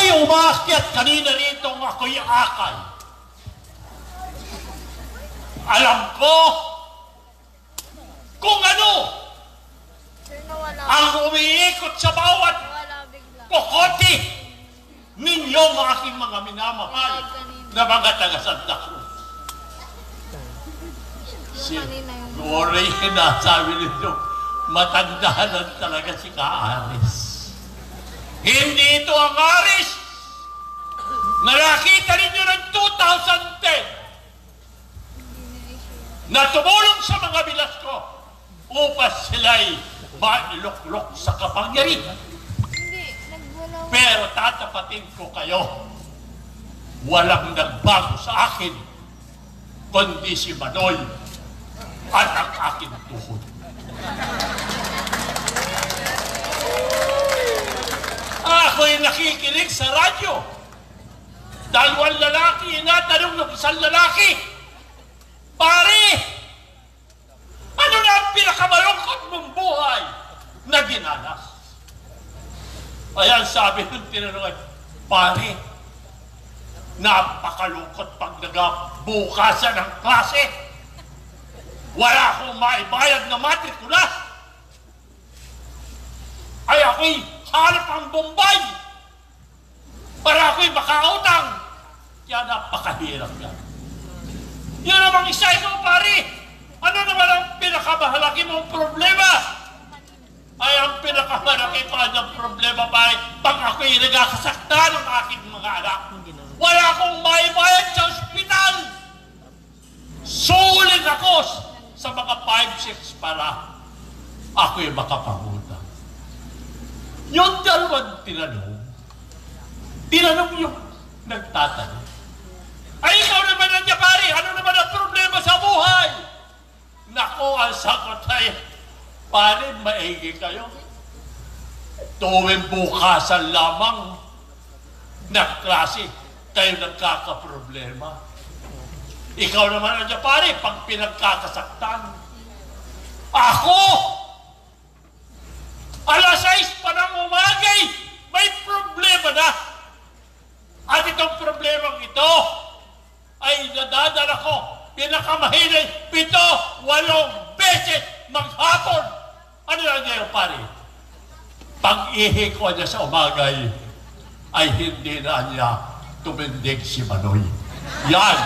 Ako'y umakyat kanina rito ng ako'y akay. Alam ko kung ano ang umiikot sa bawat kokote ninyong aking mga minamahal na mga taga Santa Cruz. Siguro sabi ninyo, matandahan talaga si Ka-Aris. Hindi ito ang Aris na nakita ninyo ng 2010 na tumulong sa mga bilas ko upang sila'y mailuklok sa kapangyarihan. Pero tatapatin ko kayo, walang nagbago sa akin kundi si Manoy at ang aking tuhod. Ako'y nakikinig sa radyo. Dalawang lalaki, inatanong ng isang lalaki, pare, ano na ang pinakamalungkot mong buhay na ginanas? Ayan, sabi ng tinanong, pare, napakalungkot pag nagabukasan ng klase. Wala akong maibayad na matrikula. Ay ako'y hanap ang Bombay para ako'y makautang. Kaya napakahirap yan. Yan namang isa ikaw, pare. Ano naman ang pinakamalaki mong problema? Ay, ang pinakamalaki pa ng problema, pare, pag ako'y nagkakasakta ng aking mga anak. Wala akong maibayad sa ospital. Sulit ako sa mga 5-6 para ako'y makapangutang. Yung dalawang tinanong yung nagtatanong. Ay, ikaw naman nandiyan, pare, ano naman ang problema sa buhay? Nako, ang sagot ay, pare, maigi kayo. Tuwing bukasan lamang na klase, kayo nagkakaproblema. Ikaw naman nandiyan, pare, pag pinagkakasaktan. Ako! Alas 6 pa ng umagay, may problema na. At itong problemang ito ay nadadala ko pinakamahinay 7-8 beses maghapon. Ano lang ngayon, pare? Pag-ihi ko niya sa umagay ay hindi na niya tumindig si Manoy. Yan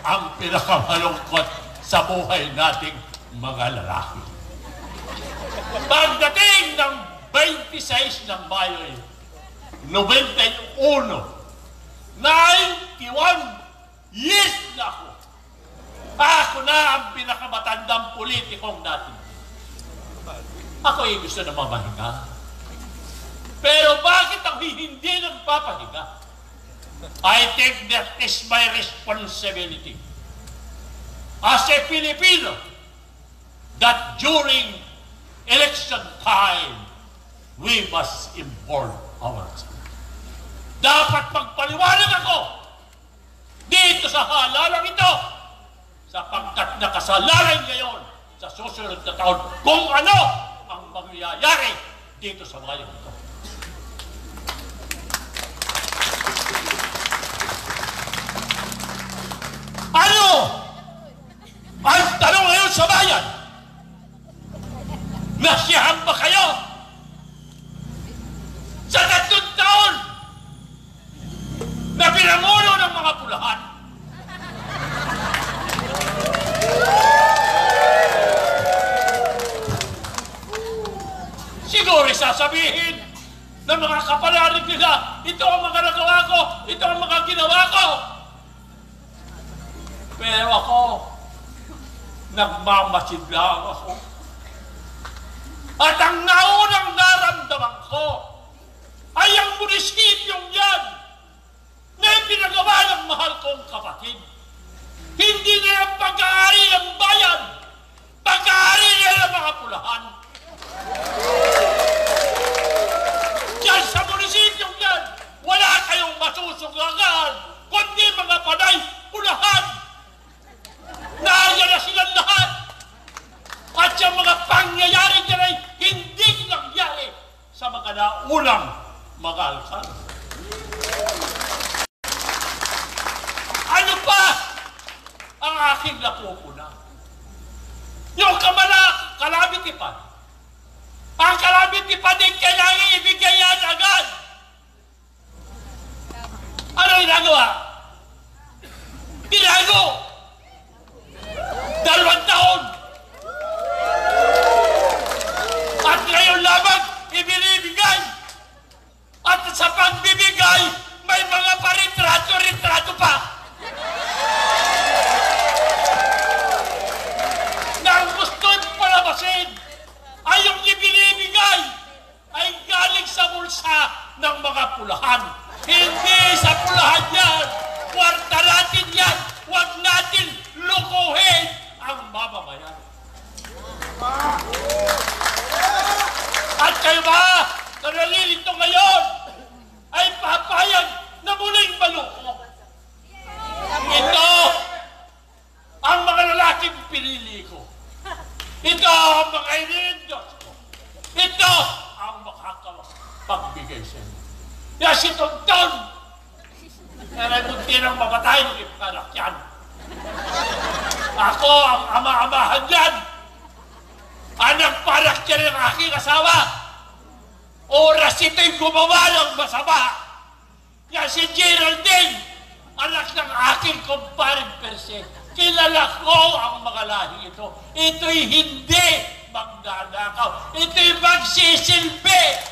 ang pinakamalungkot sa buhay nating mga lalaki. Pagdating ng 26 ng Mayo, 91 years na ako. Ako na ang pinakamatandang politikong natin. Ako ay gusto na mamahinga. Pero bakit ako hindi nagpapahinga? I think that is my responsibility as a Filipino that during election time we must inform ourselves. Dapat magpaliwanag ako dito sa halalang ito sapagkat nakasalalay ngayon sa susunod na taon kung ano ang mangyayari dito sa bayan ito. Ano ang tanong ngayon sa bayan? Nasiyahan ba kayo sa 3 taon na pinamuno ng mga pulahan? Siguro sasabihin ng mga kapalarig nila, ito ang mga nagawa ko, ito ang mga ginawa ko. Pero ako, nagmamasid lang ako. At ang naunang naramdaman ko ay ang munisipyong yan na pinagawa ng mahal kong kapatid. Hindi nila pag-aari ng bayan, pag-aari nila ng mga pulahan. Diyan sa munisipyong yan, wala kayong masusugangan, kundi mga panay pulahan. Nariyan na silang lahat. At yung mga pangyayari dyan ay hindi nangyari sa mga naunang mga alkalde. aking napupuna. Yung calamity fund. Ang calamity fund din kailangan ibigay yan agad. Ano ginagawa? Tinago! 2 taon! At ngayon lamang ibinibigay! At sa pagbibigay, may mga paritrato-ritrato pa! Nang gusto'y palabasin ay yung ibinibigay ay galing sa bulsa ng mga pulahan. Hindi sa pulahan yan! Kwarta natin yan! Huwag natin lukuhin ang mamamayan. At kayo ba na nalilito ngayon ay papayag na muling maluko? Ito ang mga lalaking pinili ko. Ito ang mga inindos ko. Ito ang makakapagbigay sa inyo. Kaya si Tonton, kaya munti nang mamatay ng ipanak yan. Ako ang ama-amahan yan. Anak parak yan ng aking asawa. Oras ito'y gumawa ng masama. Yan si Geraldine, anak ng aking kumparing Perse. Kilala ko ang mga lahi ito. Ito'y hindi magnanakaw. Ito'y magsisilbi.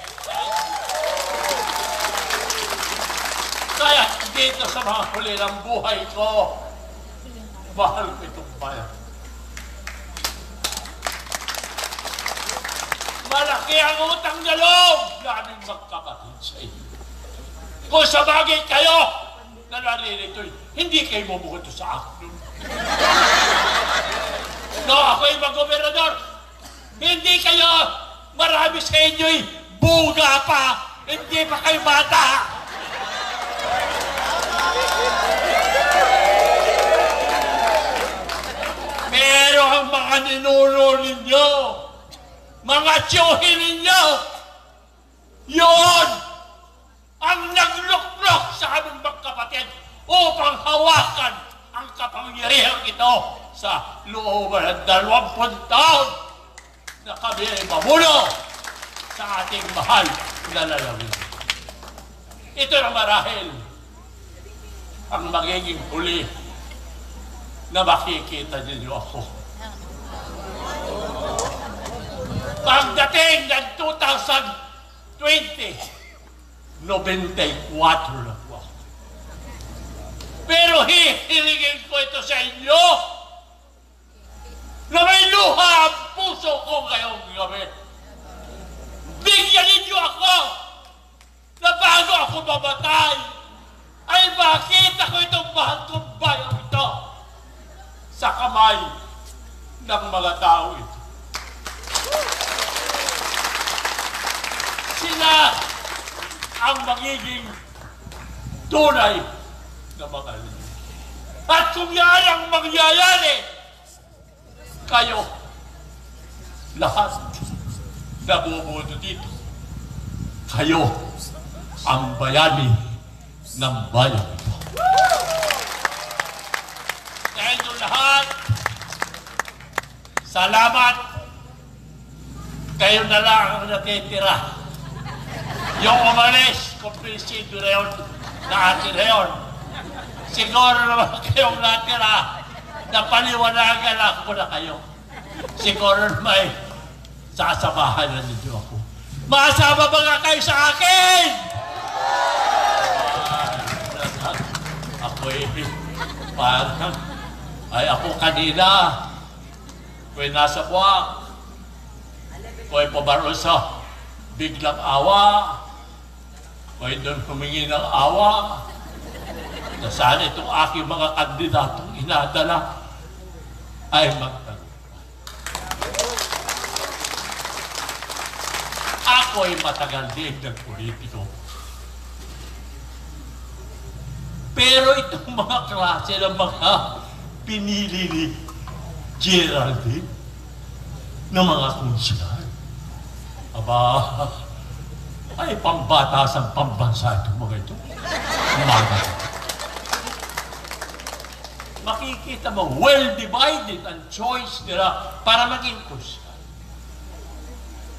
Kaya dito sa mga huli ng buhay ko, mahal ko itong bayan. Malaki ang utang na loob naming magkapatid sa inyo. Kung sa bagay kayo na naririto'y, hindi kayo bumukuto sa akin. No, ako'y mag-gobernador. Hindi kayo, marami sa inyo'y buga pa. Hindi pa kayo bata. Pero ang mga ninuno ninyo, mga tiyuhin ninyo, yun ang nagluklok sa aming magkapatid upang hawakan ang kapangyarihan ito sa looban ng 20 taon na kami ay mamuno sa ating mahal na lalawin. Ito na marahil ang magiging huli na makikita ninyo ako. Pagdating ng 2020, 94 na po ako. Pero hihilingin ko ito sa inyo na may luha ang puso ko ngayong gabi. Bigyan ninyo ako na bago ako mamatay ay makita ko itong mahal kong bayan ito sa kamay ng mga tao ito. Sila ang magiging tunay na mga lingkod. At kung yan ang mangyayari, kayo lahat na bumubuto dito, kayo ang bayani ng bayan ito. Dahil doon lahat, salamat. Kayo na lang ang natitira. Yung umalis, kumpresido na yun, na atin na yun. Siguro naman kayong natira, napaliwanagan ako na kayo. Siguro naman sasamahan na ninyo ako. Masama ba nga kayo sa akin? Ako'y parang, ay ako kanina, ako'y nasa buwak, ako'y pabarosa, biglang awa, ako'y doon humingi ng awa, na sana itong aking mga kandidatong inadala ay magtagumpay. Ako'y matagal din ng politiko. Pero itong mga klase ng mga pinili ni Geraldine ng mga konsyal, aba, ay pambatas ang pambansa itong mga ito. makikita mo well-divided ang choice nila para maging Christian.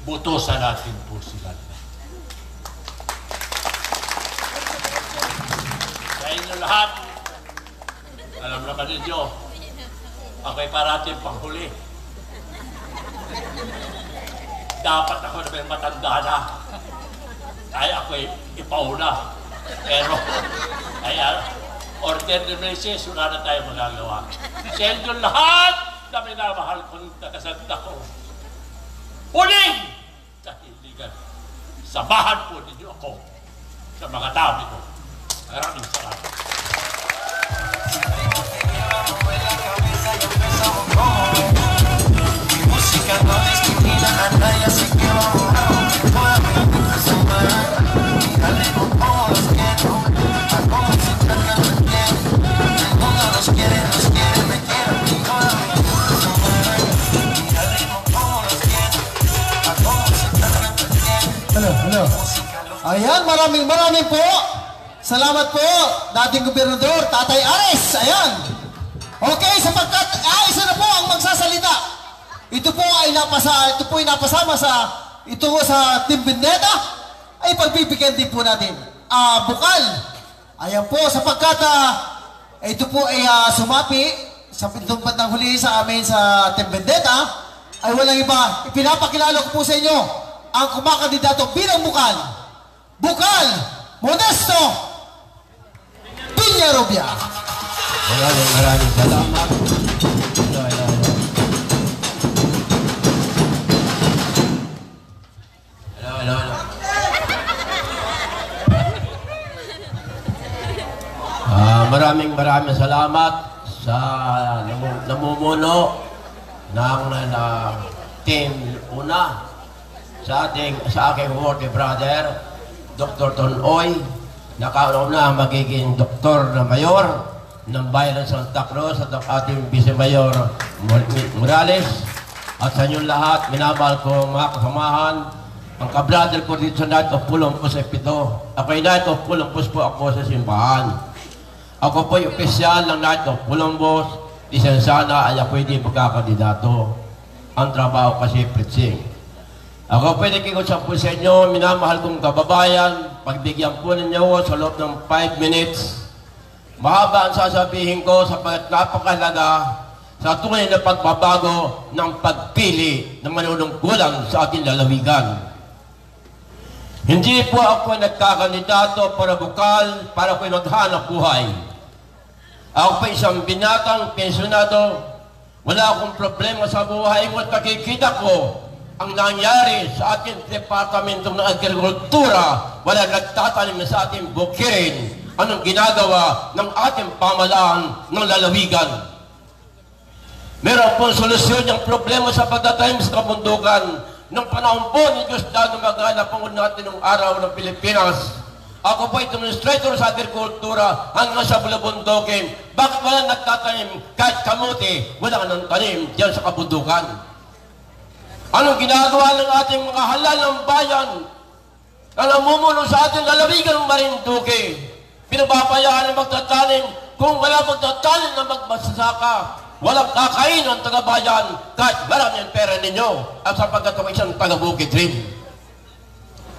Butosan natin po sila. Sa inyo lahat, alam naman ninyo, ako'y parating panghuli. Dapat ako na may matanda na. Ay ako'y ipauna. Pero, order de meses, wala na tayo magagawa. Sa inyo lahat na minamahal kong nakasagda ko. Huling kahiligan. Samahan po ninyo ako sa mga tabi ko. Maraming salamat. Música no discrimina a nadie, así que vamos a sumar. Dale con todos los quiero, a como se carga me quiere. El mundo los quiere, me quiere. Y ahora me sumar. Dale con todos los quiero, a como se carga me quiere. Hello. Ayan, maraming po. Salamat po, dating gobernador, Tatay Ares. Ayan. Okay, sapagkat isa na po ang magsasalita. Ito po ay napasama sa Team Vendetta. Ay pagbibigyan din po natin. Bukal. Ayan po, sapagkat ito po ay sumapi sa pintong bandang huli sa amin sa Team Vendetta. Ay walang iba. Ipinapakilala ko po sa inyo ang kumakandidato bilang bukal. Bukal Modesto Villarrubia. Maraming salamat. Hello. Maraming salamat sa namumuno ng team una sa aking worthy brother Dr. Tonoy, nakauna magiging doktor na mayor ng bayan ng Santa Cruz at ang ating Vice Mayor Morales. At sa inyong lahat, minamahal ko mga kasamahan, ang kabrother ko dito sa Night of Pulumpos ay 7. Ako'y Night of Pulumpos po ako sa simbahan. Ako po'y opisyal ng Night of Pulumpos, lisensana ay ako'y di magkakandidato. Ang trabaho kasi preaching. Ako pwede kikusap po sa inyo, minamahal kong kababayan, pagbigyan po ninyo sa loob ng 5 minutes. Mahaba ang sasabihin ko sapagkat napakalaga sa tunay na pagbabago ng pagpili ng manunungkulan sa ating lalawigan. Hindi po ako nagkakandidato para bukal, para ako'y maghanap buhay. Ako po isang binatang pensyonado, wala akong problema sa buhay mo at nakikita ko ang nangyari sa ating Departamento ng Agrikultura, wala nagtatanim na sa ating bukirin. Anong ginagawa ng ating pamalaan ng lalawigan? Meron pong solusyon yung problema sa pagtatanim sa kabundukan. Nung panahon po ni Diosdado Magana, pangulo natin ng araw ng Pilipinas, ako po ay demonstrator sa agrikultura hanggang sa Bulabundukin. Bakit wala nagtatanim? Kahit kamuti, wala nang tanim diyan sa kabundukan. Anong ginagawa ng ating mga halal ng bayan na namumuno sa ating lalawigan ng Marinduque? Pinababayaan ng magtatanim. Kung wala magtatanim na magbasasaka, walang kakain ng taga-bayan kahit marami ang pera ninyo at sapagkat ako isang taga-Bukid rin.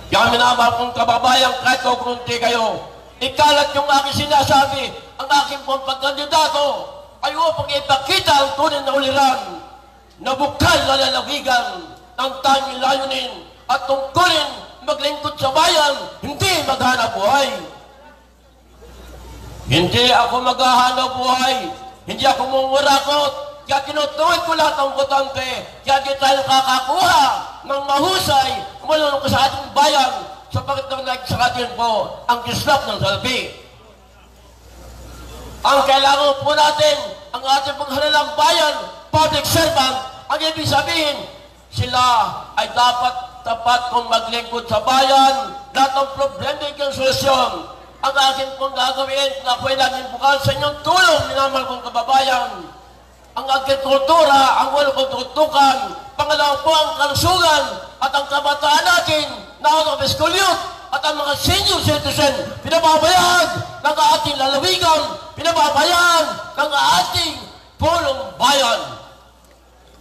Kaya minamahal kong kababayan kahit kukunti kayo, ikalat yung aking sinasabi, ang aking pong pagkandidato ay upang ipakita ang tunay na uliran na bukal na lalawigan ng tanging layunin at tungkulin maglingkod sa bayan, hindi maghanap buhay. Hindi ako maghahanap buhay, hindi ako mumurakot, kaya tinutuwid ko lahat ng botante, kaya di tayo kakakuha ng mahusay mula sa ating bayan sapagkat nang nagsakatin po ang kislap ng salpi. Ang kailangan po natin, ang ating panghalalang bayan, public servant, ang ibig sabihin, sila ay dapat tapat kung maglingkod sa bayan, lahat ng problema yung solusyon. Ang akin pong gagawin, na ako'y laging bukal sa inyong tulong, minamahal kong kababayan. Ang agrikultura, ang wala kong tutukan, pangalawa po ang kalusugan at ang kabataan natin na out of school youth, at ang mga senior citizen, pinababayaan ng ating lalawigan, pinababayaan ng ating pulong bayan.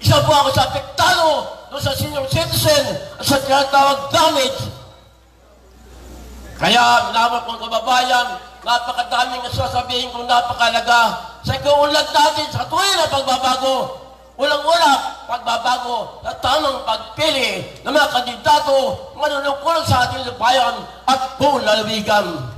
Isa po ako sa apektado doon sa senior citizen at sa tinatawag damage. Kaya, minamahal kong kababayan, napakadaming sasabihin kong napakalaga sa ikaunlad natin sa tuwing na pagbabago. Ulang-ulang pagbabago sa tamang pagpili ng mga kandidato manunungkulan sa ating bayan at buong lalawigan.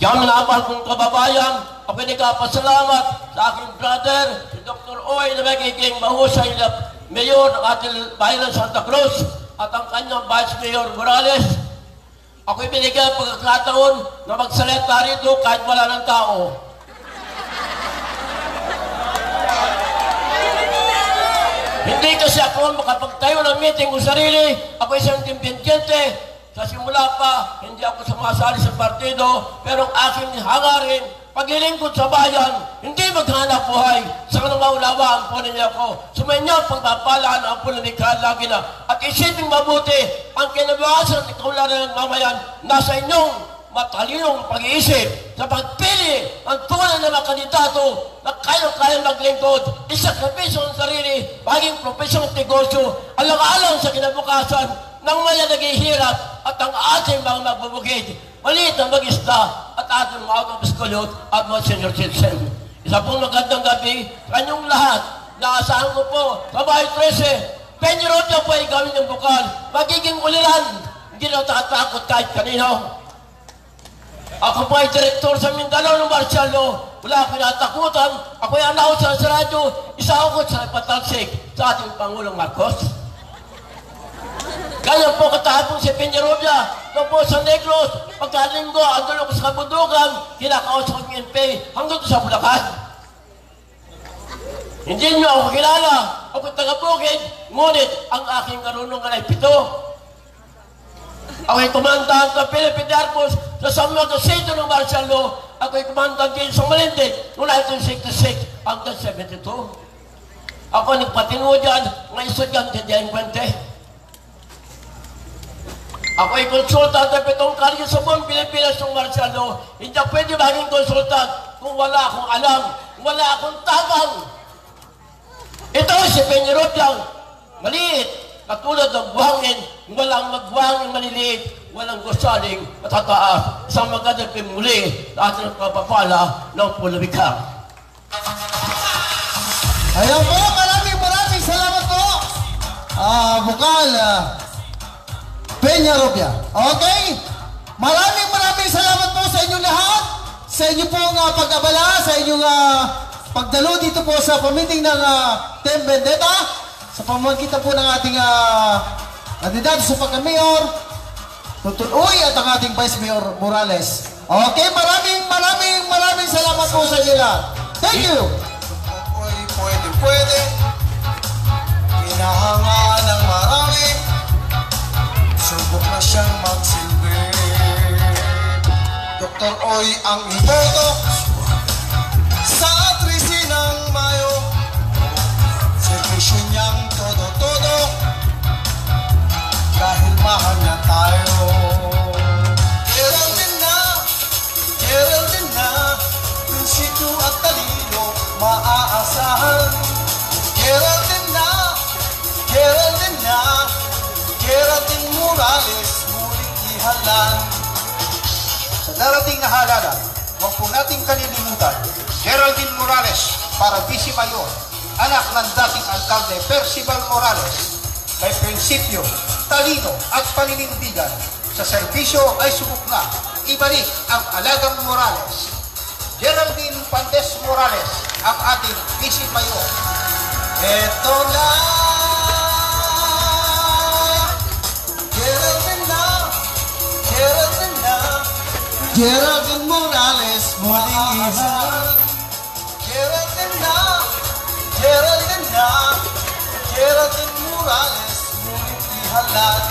Kaya minamahal kong kababayan, ako'y nagpapasalamat sa aking brother, si Dr. Oy, na magiging mahusay na mayor ng ating bayan ng Santa Cruz at ang kanyang Vice Mayor Morales. Ako'y binigyan ng pagkakataon na magsalita rito kahit wala ng tao. Hindi kasi ako makapagtayo ng meeting ko sarili. Ako isang timpientyente. Sa simula pa, hindi ako sumasali sa partido. Pero ang aking hangarin, paglilingkod sa bayan, hindi maghanap buhay. Sa kanang maulawaan po ninyo ako. Sumainyo ang pagpapalaan ang politika lagi na. At isipin mabuti, ang kinabukasan ng kaularan ng mamayan, nasa inyong matalinong pag-iisip sa pagpili ng tunay na mga kandidato na kayang-kayang maglingkod, isakripisyo ng sarili, maging profesyonal negosyo, alang-alang sa kinabukasan ng mga naghihirap at ang ating mga magbubukid, maliit na mag-isda at ating mga kapiskuyot at mga senior citizen. Isa pong magandang gabi sa inyong lahat. Naasahan ko po sa Bahay 13, Peñarot niya po ay gawin ng bukal, magiging uliran, hindi na tatakot kahit kanino. Ako po ay direktor sa Mindanao ng martial law. Wala akong pinatakutan. Ako ay announcer sa radyo. Isa ako sa ipatalsik sa ating Pangulong Marcos. Ganyan po katapong si Peñarobia. Doon po sa Negros. Pagkalinggo, andun ako sa kabundukan. Kinakausap ko ng NP hanggang sa Bulacan. Hindi nyo ako kilala. Ako taga-bukid. Ngunit ang aking karunungan ay 7. Ako'y kumandahan sa Philippine Air Force sa San Miguel ng martial law. Ako'y kumandahan din sa Malindig noong 1966 hanggang 72. Ako nagpatingo dyan ng estudyante delinquente. Ako'y konsultant ng 7 karyo sa buong Pilipinas ng martial law. Hindi pwede maging konsultant kung wala akong alam, wala akong tabang. Ito si Peñarot lang, maliit. Katulad ng buhangin, walang magbuhangin maliliit, walang gusaling matataas, isang magandang pimuli sa ating kapapala ng pulabika. Ayan po, maraming salamat po. Bukal Peñarobia. Okay? Maraming salamat po sa inyong lahat. Sa inyo pong pag-abala, sa inyong pagdalo dito po sa pamiting ng Team Vendetta. Sa pamamagitan po ng ating kandidato sa pagka-mayor, Dr. Uy at ang ating Vice Mayor Morales. Okay, maraming salamat po sa inyo lahat. Thank you! Uy, pwede. Hinahanga ng marami. Subok na siyang magsilbi. Dr. Uy ang iboto sa 13 ng Mayo. Servisyo niyang todo-todo dahil mahal niya tayo. Geraldine na, prinsipyo at talino maaasahan. Geraldine Morales muling ihalan. Sa darating na halalan, huwag po nating kalilimutan Geraldine Morales para Vice Mayor, anak ng dating alkalde Percival Morales. May prinsipyo, talino at paninindigan. Sa serbisyo ay subok na ibalik ang alagang Morales. Geraldine Pantes Morales, ang ating Vice Mayor. Eto na, Geraldine Morales, muling ihalan. Geraldine Morales, muling ihalan.